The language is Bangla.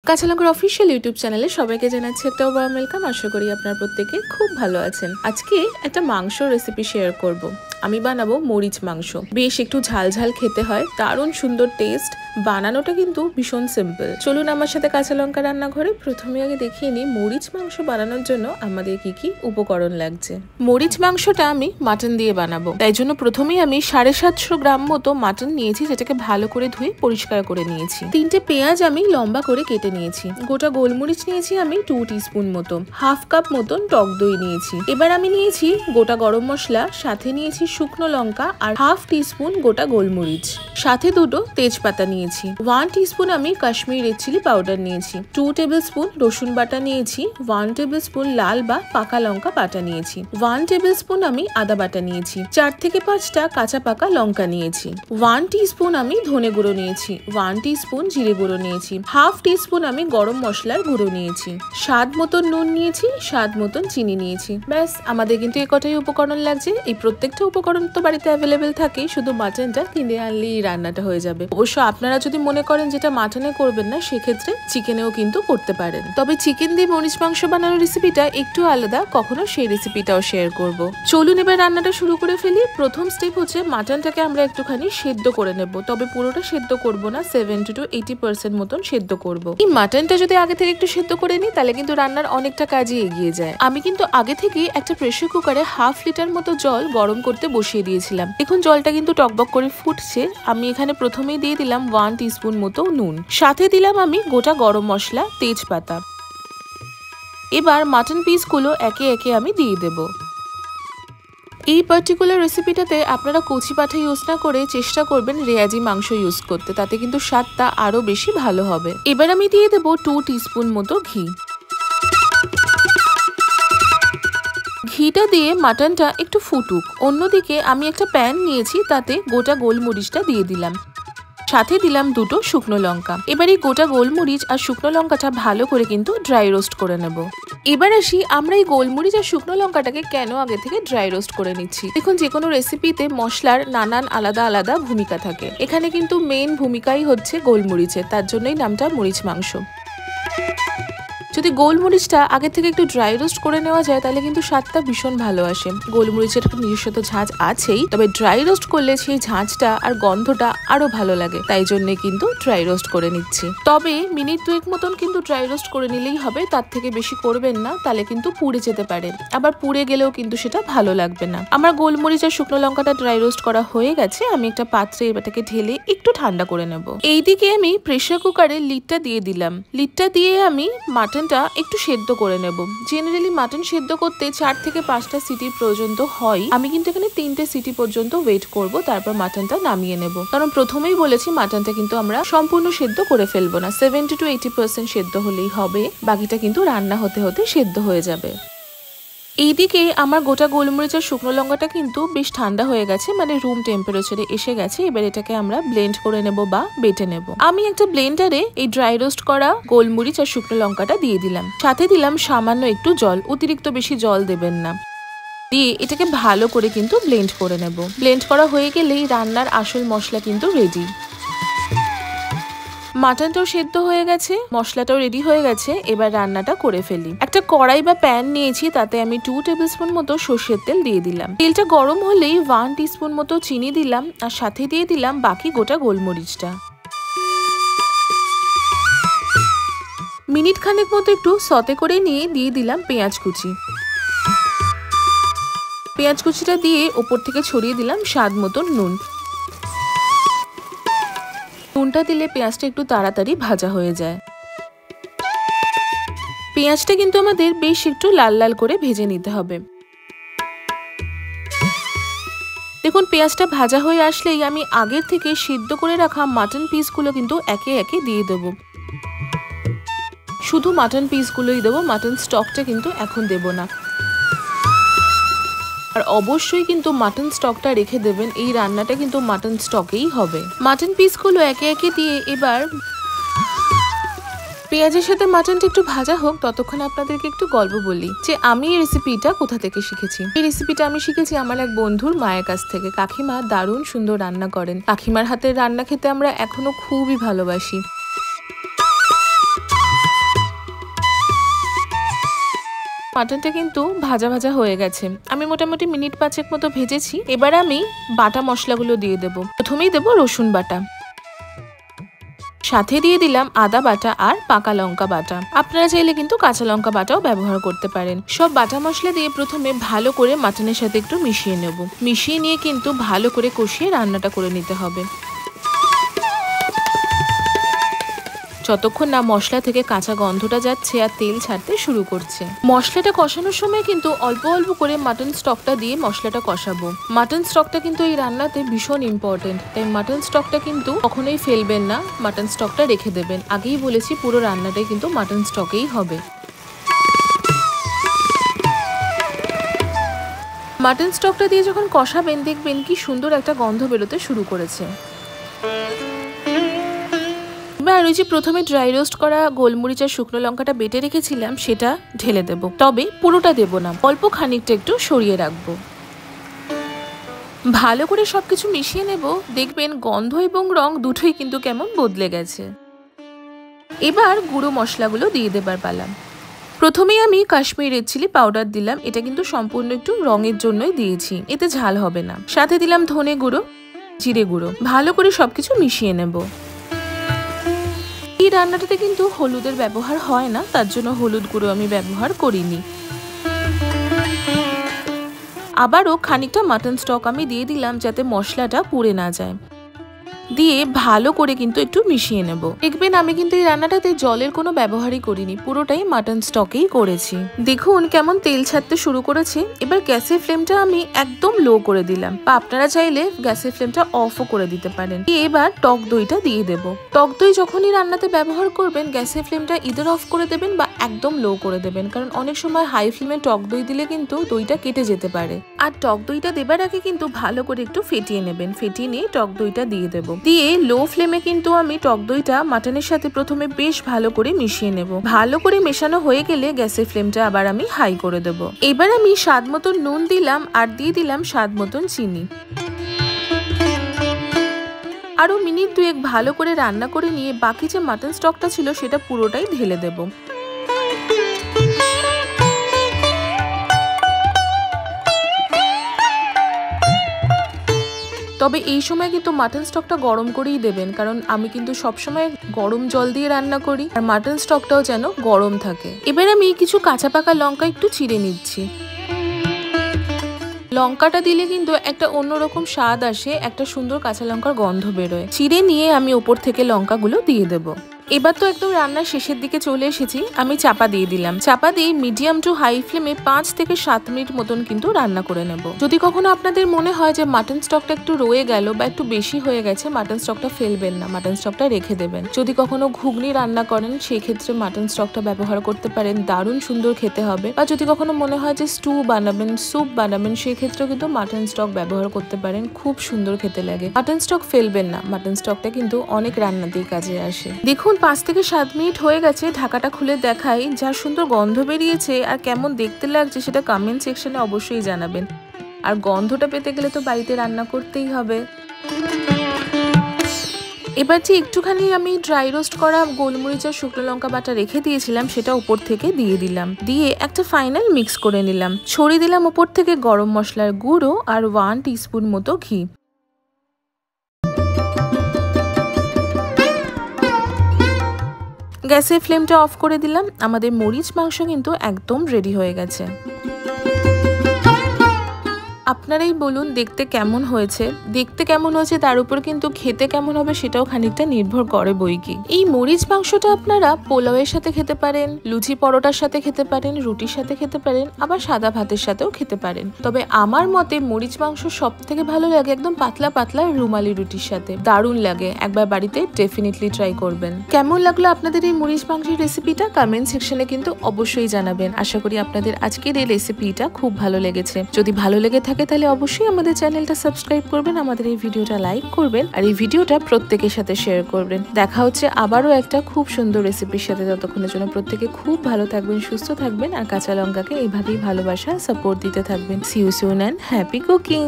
কাঁচা লঙ্কার অফিসিয়াল ইউটিউব চ্যানেলে সবাইকে জানাচ্ছি একটা ওয়ার্ম ওয়েলকাম। আশা করি আপনারা প্রত্যেকে খুব ভালো আছেন। আজকে একটা মাংস রেসিপি শেয়ার করব। আমি বানাবো মরিচ মাংস। বেশ একটু ঝাল ঝাল খেতে হয়, দারুণ সুন্দর টেস্ট। বানানোটা কিন্তু ভীষণ সিম্পল। চলুন আমার সাথে কাঁচা লঙ্কা রান্নাঘরে। প্রথমে আগে দেখিয়ে নিই মরিচ মাংস বানানোর জন্য আমাদের কি কি উপকরণ লাগছে। মরিচ মাংসটা আমি মাটন দিয়ে বানাবো, তাই জন্য প্রথমেই আমি 750 গ্রাম মতো মাটন নিয়েছি, যেটাকে ভালো করে ধুয়ে পরিষ্কার করে নিয়েছি। 3টে পেঁয়াজ আমি লম্বা করে কেটে নিয়েছি। গোটা গোলমরিচ নিয়েছি আমি 2 টিস্পুন মতো। হাফ কাপ মতন টক দই নিয়েছি। এবার আমি নিয়েছি গোটা গরম মশলা, সাথে নিয়েছি শুকনো লঙ্কা আর হাফ টিস্পুন গোটা গোলমরিচ, সাথে দুটো তেজপাতা নিয়েছি। 1 টিস্পুন আমি কাশ্মীরি রেড চিলি পাউডার নিয়েছি। 2 টেবিল স্পুন রসুন বাটা নিয়েছি। 1 টেবিল স্পুন লাল বা পাকা লঙ্কা বাটা নিয়েছি। 1 টেবিল স্পুন আমি আদা বাটা নিয়েছি। 4 থেকে 5টা কাঁচা পাকা লঙ্কা নিয়েছি। 1 টিস্পুন আমি ধনে গুঁড়ো নিয়েছি। 1 টিস্পুন জিরে গুঁড়ো নিয়েছি। হাফ টিস্পুন আমি গরম মশলার গুঁড়ো নিয়েছি। স্বাদ মতন নুন নিয়েছি। স্বাদ মতন চিনি নিয়েছি। ব্যাস, আমাদের কিন্তু এই কটাই উপকরণ লাগছে। এই প্রত্যেকটা উপকরণ তো বাড়িতে অ্যাভেলেবেল থাকে, শুধু মাটনটা কিনে আনলেই রান্নাটা হয়ে যাবে। অবশ্য আপনারা যদি মনে করেন যেটা মাটনে করবেন না, সেক্ষেত্রে চিকেনেও কিন্তু করতে পারেন। তবে চিকেন দিয়ে মরিচ মাংস বানানোর রেসিপিটা একটু আলাদা, কখনো সেই রেসিপিটাও শেয়ার করব। চলুন এবার রান্নাটা শুরু করে ফেলি। প্রথম স্টেপ হচ্ছে মাটনটাকে আমরা একটুখানি সেদ্ধ করে নেব, তবে পুরোটা সেদ্ধ করব না, 70 to 80% মতন সেদ্ধ করব। এই মাটনটা যদি আগে থেকে একটু সেদ্ধ করে নিই, তাহলে কিন্তু রান্নার অনেকটা কাজই এগিয়ে যায়। আমি কিন্তু আগে থেকে একটা প্রেসার কুকারে 1/2 লিটার মতো জল গরম করতে বসিয়ে দিয়েছিলাম। এখন জলটা কিন্তু টকবক করে ফুটছে। আমি এখানে প্রথমেই দিয়ে দিলাম 1 টিস্পুন মতো নুন, সাথে দিলাম আমি গোটা গরম মশলা, তেজপাতা। এবার মাটন পিসগুলো একে একে আমি দিয়ে দেব। এই পার্টিকুলার রেসিপিটাতে আপনারা কচি পাঠা ইউজ না করে চেষ্টা করবেন রেয়াজি মাংস ইউজ করতে, তাতে কিন্তু স্বাদটা আরো বেশি ভালো হবে। এবার আমি দিয়ে দেব 2 টিস্পুন মতো ঘি। ঘিটা দিয়ে মাটনটা একটু ফুটুক। অন্যদিকে আমি একটা প্যান নিয়েছি, তাতে গোটা গোলমরিচটা দিয়ে দিলাম, সাথে দিলাম দুটো শুকনো লঙ্কা। এবার এই গোটা গোলমরিচ আর শুকনো লঙ্কাটা ভালো করে কিন্তু ড্রাই রোস্ট করে নেব। এবার আসি আমরা এই গোলমরিচ আর শুকনো লঙ্কাটাকে কেন আগে থেকে ড্রাই রোস্ট করে নিচ্ছি। দেখুন, যে কোনো রেসিপিতে মশলার নানান আলাদা আলাদা ভূমিকা থাকে। এখানে কিন্তু মেইন ভূমিকাই হচ্ছে গোলমরিচের, তার জন্যই নামটা মরিচ মাংস। যদি গোলমরিচটা আগে থেকে একটু ড্রাই রোস্ট করে নেওয়া যায়, তাহলে কিন্তু স্বাদটা ভীষণ ভালো আসে। গোলমরিচের নিজস্ব তো ঝাঁঝ আছেই, তবে ড্রাই রোস্ট করলে সেই ঝাঁঝটা আর গন্ধটা আরো ভালো লাগে, তাই জন্যে কিন্তু ড্রাই রোস্ট করে নিচ্ছি। তবে মিনিট 2 মতন কিন্তু ড্রাই রোস্ট করে নিলেই হবে, তার থেকে বেশি করবেন না, তাহলে কিন্তু পুড়ে যেতে পারে। আবার পুড়ে গেলেও কিন্তু সেটা ভালো লাগবে না। আমার গোলমরিচ আর শুকনো লঙ্কাটা ড্রাই রোস্ট করা হয়ে গেছে। আমি একটা পাত্রে এটাকে ঢেলে একটু ঠান্ডা করে নেব। এইদিকে আমি প্রেসার কুকারে লিডটা দিয়ে দিলাম। লিডটা দিয়ে আমি মাটনটা একটু সেদ্ধ করে নেব। জেনারেলি মাটন সেদ্ধ করতে 4 থেকে 5টা সিটি পর্যন্ত হয়। আমি কিন্তু এখানে 3টে সিটি পর্যন্ত ওয়েট করব, তারপর মাটনটা নামিয়ে নেব। কারণ প্রথমেই বলেছি মাটনটা কিন্তু আমরা সম্পূর্ণ সেদ্ধ করে ফেলবো না, 70 to 80% সেদ্ধ হলেই হবে। বাকিটা কিন্তু রান্না হতে হতে সেদ্ধ হয়ে যাবে। এইদিকে আমার গোটা গোলমরিচ আর শুকনো লঙ্কাটা কিন্তু বেশ ঠান্ডা হয়ে গেছে, মানে রুম টেম্পারেচারে এসে গেছে। এবার এটাকে আমরা ব্লেন্ড করে নেব বা বেটে নেব। আমি একটা ব্লেন্ডারে এই ড্রাই রোস্ট করা গোলমরিচ আর শুকনো লঙ্কাটা দিয়ে দিলাম, সাথে দিলাম সামান্য একটু জল। অতিরিক্ত বেশি জল দেবেন না। দিয়ে এটাকে ভালো করে কিন্তু ব্লেন্ড করে নেব। ব্লেন্ড করা হয়ে গেলেই রান্নার আসল মশলা কিন্তু রেডি। মাটনটাও সেদ্ধ হয়ে গেছে, মশলাটাও রেডি হয়ে গেছে। এবার রান্নাটা করে ফেলি। একটা কড়াই বা প্যান নিয়েছি, তাতে আমি 2 টেবিল স্পুন মতো সর্ষের তেল দিয়ে দিলাম। তেলটা গরম হলেই 1 টিস্পুন মতো চিনি দিলাম, আর সাথে দিয়ে দিলাম বাকি গোটা গোলমরিচটা। মিনিট খানেক মতো একটু সতে করে নিয়ে দিয়ে দিলাম পেঁয়াজ কুচি। পেঁয়াজ কুচিটা দিয়ে ওপর থেকে ছড়িয়ে দিলাম স্বাদ মতন নুন। নুনটা দিলে পেঁয়াজটা একটু তাড়াতাড়ি ভাজা হয়ে যায়। পেঁয়াজটা কিন্তু আমাদের বেশ একটু লাল লাল করে ভেজে নিতে হবে। দেখুন, পেঁয়াজটা ভাজা হয়ে আসলেই আমি আগের থেকে সিদ্ধ করে রাখা মাটন পিসগুলো কিন্তু একে একে দিয়ে দেব। শুধু মাটন পিসগুলোই দেবো, মাটন স্টকটা কিন্তু এখন দেব না। আর অবশ্যই কিন্তু মাটন স্টকটা রেখে দেবেন, এই রান্নাটা কিন্তু মাটন স্টকেই হবে। মাটন পিসগুলো একে একে দিয়ে এবার পেঁয়াজের সাথে মাটনটা একটু ভাজা হোক, ততক্ষণ আপনাদেরকে একটু গল্প বলি যে আমি এই রেসিপিটা কোথা থেকে শিখেছি। এই রেসিপিটা আমি শিখেছি আমার এক বন্ধুর মায়ের কাছ থেকে। কাকিমা দারুণ সুন্দর রান্না করেন। কাকিমার হাতের রান্না খেতে আমরা এখনো খুবই ভালোবাসি। মাটনটা কিন্তু ভাজা ভাজা হয়ে গেছে, আমি মোটামুটি মিনিট 5 মতো ভেজেছি। এবার আমি বাটা মশলাগুলো দিয়ে দেবো। প্রথমেই দেবো রসুন বাটা, সাথে দিয়ে দিলাম আদা বাটা আর পাকা লঙ্কা বাটা। আপনারা চাইলে কিন্তু কাঁচা লঙ্কা বাটাও ব্যবহার করতে পারেন। সব বাটা মশলা দিয়ে প্রথমে ভালো করে মাটনের সাথে একটু মিশিয়ে নেব। মিশিয়ে নিয়ে কিন্তু ভালো করে কষিয়ে রান্নাটা করে নিতে হবে, যতক্ষণ না মশলা থেকে কাঁচা গন্ধটা যাচ্ছে আর তেল ছাড়তে শুরু করছে। মশলাটা কষানোর সময় কিন্তু অল্প অল্প করে মাটন স্টকটা দিয়ে মশলাটা কষাবো। মাটন স্টকটা কিন্তু এই রান্নাতে ভীষণ ইম্পর্টেন্ট, তাই মাটন স্টকটা কিন্তু কখনোই ফেলবেন না, মাটন স্টকটা রেখে দেবেন। আগেই বলেছি পুরো রান্নাটাই কিন্তু মাটন স্টকেই হবে। মাটন স্টকটা দিয়ে যখন কষাবেন দেখবেন কি সুন্দর একটা গন্ধ বেরোতে শুরু করেছে। এবার ওই যে প্রথমে ড্রাই রোস্ট করা গোলমরিচ আর শুকনো লঙ্কাটা বেটে রেখেছিলাম সেটা ঢেলে দেব, তবে পুরোটা দেব না, অল্প খানিকটা একটু সরিয়ে রাখবো। ভালো করে সবকিছু মিশিয়ে নেব, দেখবেন গন্ধ এবং রং দুটোই কিন্তু কেমন বদলে গেছে। এবার গুঁড়ো মশলাগুলো দিয়ে দেবার পালা। প্রথমেই আমি কাশ্মীরি রেড চিলি পাউডার দিলাম, এটা কিন্তু সম্পূর্ণ একটু রঙের জন্যই দিয়েছি, এতে ঝাল হবে না। সাথে দিলাম ধনে গুঁড়ো, জিরে গুঁড়ো, ভালো করে সবকিছু মিশিয়ে নেব। এই রান্নাটাতে কিন্তু হলুদের ব্যবহার হয় না, তার জন্য হলুদ গুঁড়ো আমি ব্যবহার করিনি। আবারও খানিকটা মাটন স্টক আমি দিয়ে দিলাম যাতে মশলাটা পুড়ে না যায়। দিয়ে ভালো করে কিন্তু একটু মিশিয়ে নেব। দেখবেন আমি কিন্তু এই রান্নাটাতে জলের কোনো ব্যবহারই করিনি, পুরোটাই মাটন স্টকেই করেছি। দেখুন কেমন তেল ছাড়তে শুরু করেছে। এবার গ্যাসের ফ্লেমটা আমি একদম লো করে দিলাম, বা আপনারা চাইলে গ্যাসের ফ্লেমটা অফও করে দিতে পারেন। এবার টক দইটা দিয়ে দেব। টক দই যখনই রান্নাতে ব্যবহার করবেন গ্যাসের ফ্লেমটা ইদার অফ করে দেবেন বা একদম লো করে দেবেন, কারণ অনেক সময় হাই ফ্লেমে টক দই দিলে কিন্তু দইটা কেটে যেতে পারে। আর টক দইটা দেবার আগে কিন্তু ভালো করে একটু ফেটিয়ে নেবেন, ফেটিয়ে নিয়ে টক দইটা দিয়ে দেবো। দিয়ে লো ফ্লেমে কিন্তু আমি টক দইটা মাটনের সাথে প্রথমে বেশ ভালো করে মিশিয়ে নেব। ভালো করে মেশানো হয়ে গেলে গ্যাসের ফ্লেমটা আবার আমি হাই করে দেব। এবার আমি স্বাদ মতন নুন দিলাম আর দিয়ে দিলাম স্বাদ মতন চিনি। আরো মিনিট 2 ভালো করে রান্না করে নিয়ে বাকি যে মাটন স্টকটা ছিল সেটা পুরোটাই ঢেলে দেব। তবে এই সময় কিন্তু মাটন স্টকটা গরম করেই দেবেন, কারণ আমি কিন্তু সবসময় গরম জল দিয়ে রান্না করি, আর মাটন স্টকটাও যেন গরম থাকে। এবার আমি কিছু কাঁচা পাকা লঙ্কা একটু চিড়ে নিচ্ছি। লঙ্কাটা দিলে কিন্তু একটা অন্যরকম স্বাদ আসে, একটা সুন্দর কাঁচা লঙ্কার গন্ধ বেরোয়। চিড়ে নিয়ে আমি ওপর থেকে লঙ্কাগুলো দিয়ে দেবো। এবার তো একদম রান্নার শেষের দিকে চলে এসেছি, আমি চাপা দিয়ে দিলাম। চাপা দিয়ে মিডিয়াম টু হাই ফ্লেমে 5 থেকে 7 মিনিট মতন কিন্তু রান্না করে নেব। যদি কখনো আপনাদের মনে হয় যে মাটন স্টকটা একটু রয়ে গেল বা একটু বেশি হয়ে গেছে, মাটন স্টকটা ফেলবেন না, মাটন স্টকটা রেখে দেবেন। যদি কখনো ঘুগনি রান্না করেন সেই ক্ষেত্রে মাটন স্টকটা ব্যবহার করতে পারেন, দারুণ সুন্দর খেতে হবে। বা যদি কখনো মনে হয় যে স্টু বানাবেন, স্যুপ বানাবেন, সেই ক্ষেত্রেও কিন্তু মাটন স্টক ব্যবহার করতে পারেন, খুব সুন্দর খেতে লাগে। মাটন স্টক ফেলবেন না, মাটন স্টকটা কিন্তু অনেক রান্নাতেই কাজে আসে। দেখুন 5 থেকে 7 মিনিট হয়ে গেছে, ঢাকাটা খুলে দেখাই। যা সুন্দর গন্ধ বেরিয়েছে আর কেমন দেখতে লাগছে সেটা কমেন্ট সেকশনে অবশ্যই জানাবেন। আর গন্ধটা পেতে গেলে তো বাড়িতে রান্না করতেই হবে। এবার যে একটুখানি আমি ড্রাই রোস্ট করা গোলমরিচ আর শুকনো লঙ্কা বাটা রেখে দিয়েছিলাম সেটা উপর থেকে দিয়ে দিলাম। দিয়ে একটা ফাইনাল মিক্স করে নিলাম। ছড়িয়ে দিলাম উপর থেকে গরম মশলার গুঁড়ো আর 1 টিস্পুন মতো ঘি। গ্যাসের ফ্লেমটা অফ করে দিলাম। আমাদের মরিচ মাংস কিন্তু একদম রেডি হয়ে গেছে। আপনারাই বলুন দেখতে কেমন হয়েছে। দেখতে কেমন হয়েছে তার উপর কিন্তু খেতে কেমন হবে সেটাও খানিকটা নির্ভর করে বইকি। এই মরিচ মাংসটা আপনারা পোলাওয়ের সাথে খেতে পারেন, লুচি পরোটার সাথে খেতে পারেন, রুটির সাথে খেতে পারেন, আবার সাদা ভাতের সাথেও খেতে পারেন। তবে আমার মতে মরিচ মাংস সব থেকে ভালো লাগে একদম পাতলা পাতলা রুমালি রুটির সাথে, দারুণ লাগে। একবার বাড়িতে ডেফিনেটলি ট্রাই করবেন। কেমন লাগলো আপনাদের এই মরিচ মাংসের রেসিপিটা কমেন্ট সেকশনে কিন্তু অবশ্যই জানাবেন। আশা করি আপনাদের আজকের এই রেসিপিটা খুব ভালো লেগেছে। যদি ভালো লেগে থাকে তাহলে অবশ্যই আমাদের চ্যানেলটা সাবস্ক্রাইব করবেন, আমাদের এই ভিডিওটা লাইক করবেন আর এই ভিডিওটা প্রত্যেকের সাথে শেয়ার করবেন। দেখা হচ্ছে আবারও একটা খুব সুন্দর রেসিপির সাথে। ততক্ষণের জন্য প্রত্যেকে খুব ভালো থাকবেন, সুস্থ থাকবেন আর কাঁচা লঙ্কাকে এইভাবেই ভালোবাসা সাপোর্ট দিতে থাকবেন। See you soon and happy cooking.